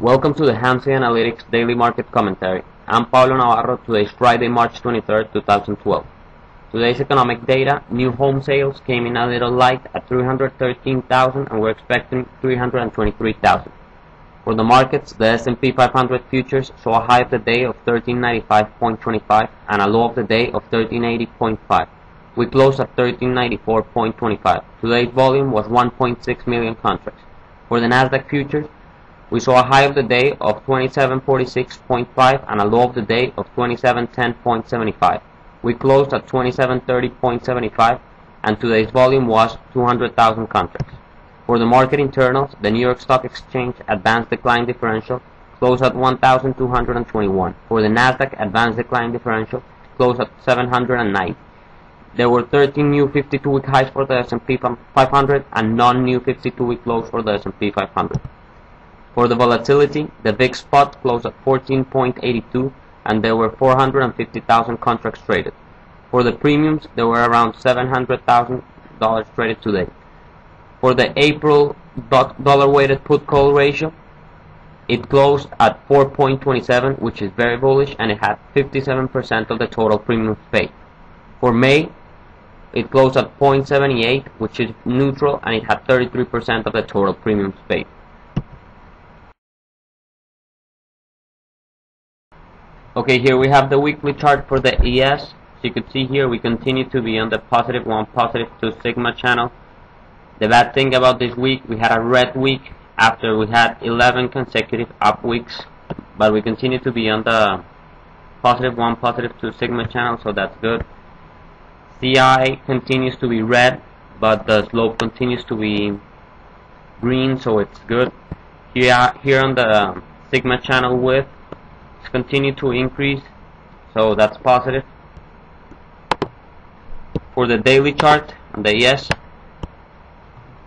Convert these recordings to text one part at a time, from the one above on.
Welcome to the Hamsi Analytics Daily Market Commentary. I'm Pablo Navarro. Today is Friday, March 23rd, 2012. Today's economic data: new home sales came in a little light at 313,000 and we're expecting 323,000. For the markets, the S&P 500 futures saw a high of the day of 1395.25 and a low of the day of 1380.5. We closed at 1394.25. Today's volume was 1.6 million contracts. For the Nasdaq futures, we saw a high of the day of 2746.5 and a low of the day of 2710.75. We closed at 2730.75 and today's volume was 200,000 contracts. For the market internals, the New York Stock Exchange Advanced Decline Differential closed at 1,221. For the Nasdaq Advanced Decline Differential closed at 709. There were 13 new 52-week highs for the S&P 500 and none new 52-week lows for the S&P 500. For the volatility, the VIX spot closed at 14.82 and there were 450,000 contracts traded. For the premiums, there were around $700,000 traded today. For the April dollar-weighted put-call ratio, it closed at 4.27, which is very bullish, and it had 57% of the total premiums paid. For May, it closed at 0.78, which is neutral, and it had 33% of the total premiums paid. Okay, here we have the weekly chart for the ES. As you can see here, we continue to be on the positive 1, positive 2 sigma channel. The bad thing about this week, we had a red week after we had 11 consecutive up weeks, but we continue to be on the positive 1, positive 2 sigma channel, so that's good. CI continues to be red, but the slope continues to be green, so it's good. Here on the sigma channel width, it's continued to increase, so that's positive. For the daily chart on the ES,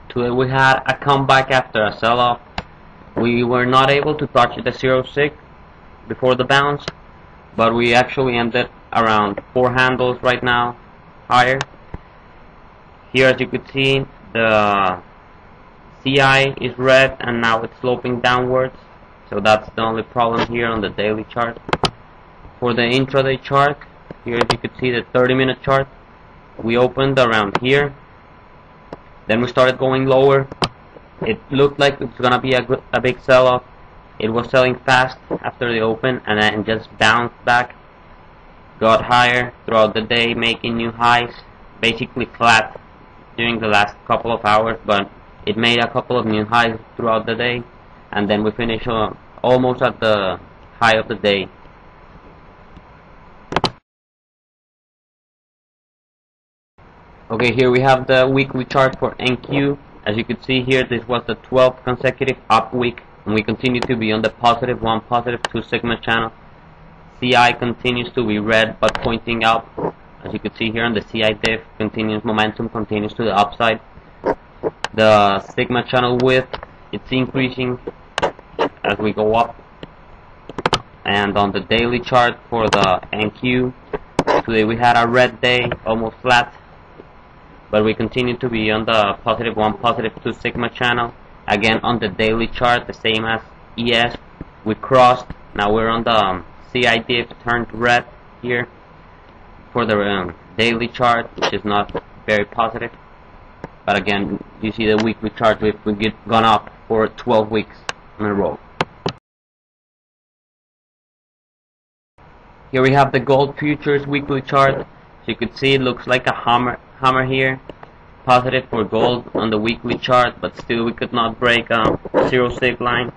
today we had a comeback after a sell-off. We were not able to touch the 0.6 before the bounce, but we actually ended around 4 handles right now higher. Here, as you could see, the CI is red and now it's sloping downwards, so that's the only problem here on the daily chart. For the intraday chart, here as you could see the 30-minute chart, we opened around here, then we started going lower. It looked like it was gonna be a big sell-off. It was selling fast after the open and then just bounced back, got higher throughout the day, making new highs, basically flat during the last couple of hours, but it made a couple of new highs throughout the day, and then we finished almost at the high of the day. Okay, here we have the weekly chart for NQ. As you can see here, this was the 12th consecutive up week, and we continue to be on the positive 1, positive 2 sigma channel. CI continues to be red but pointing up. As you can see here on the CI diff, momentum continues to the upside. The sigma channel width, it's increasing as we go up. And on the daily chart for the NQ, today we had a red day, almost flat, but we continue to be on the positive 1, positive 2 sigma channel. Again on the daily chart, the same as ES, we crossed. Now we're on the CI diff turned red here for the daily chart, which is not very positive. But again, you see the weekly chart, we've gone up for 12 weeks in a row. Here we have the gold futures weekly chart. As you can see, it looks like a hammer here. Positive for gold on the weekly chart, but still we could not break a 0.6 line.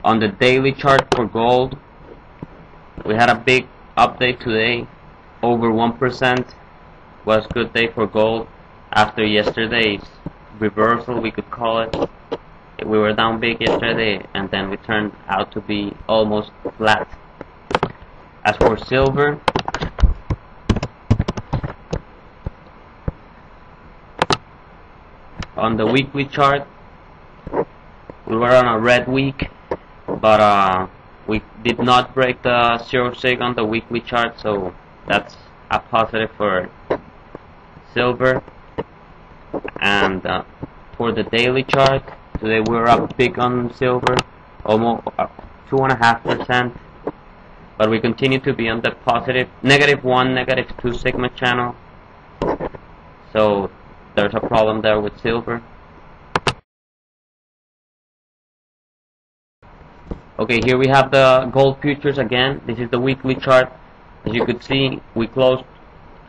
On the daily chart for gold, we had a big update today, over 1%. Was a good day for gold after yesterday's reversal, we could call it. We were down big yesterday and then we turned out to be almost flat. As for silver, on the weekly chart, we were on a red week, but we did not break the 0.6 on the weekly chart, so that's a positive for silver. And for the daily chart, today we're up big on silver, almost 2.5%, but we continue to be on the positive -1, -2 sigma channel. So there's a problem there with silver. Okay, here we have the gold futures again. This is the weekly chart. As you could see, we closed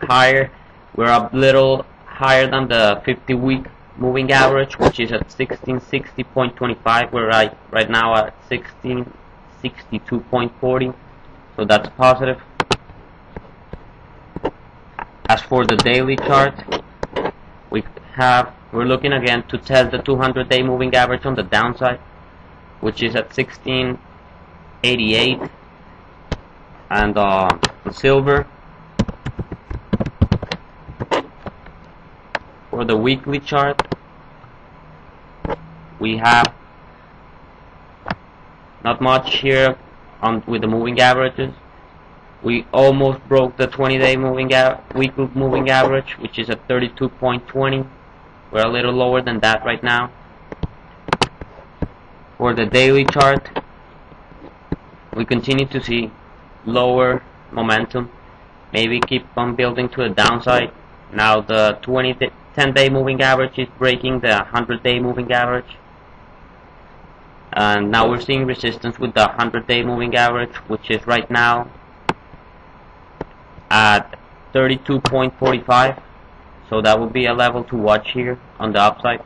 higher. We're a little higher than the 50-week moving average, which is at 1660.25. We're right now at 1662.40, so that's positive. As for the daily chart, we're looking again to test the 200-day moving average on the downside, which is at 1688, and the silver. For the weekly chart, we have not much here with the moving averages. We almost broke the 20-day weekly moving average, which is at 32.20. We're a little lower than that right now. For the daily chart, we continue to see lower momentum, maybe keep on building to the downside. Now the 10-day moving average is breaking the 100-day moving average, and now we're seeing resistance with the 100-day moving average, which is right now at 32.45, so that would be a level to watch here on the upside.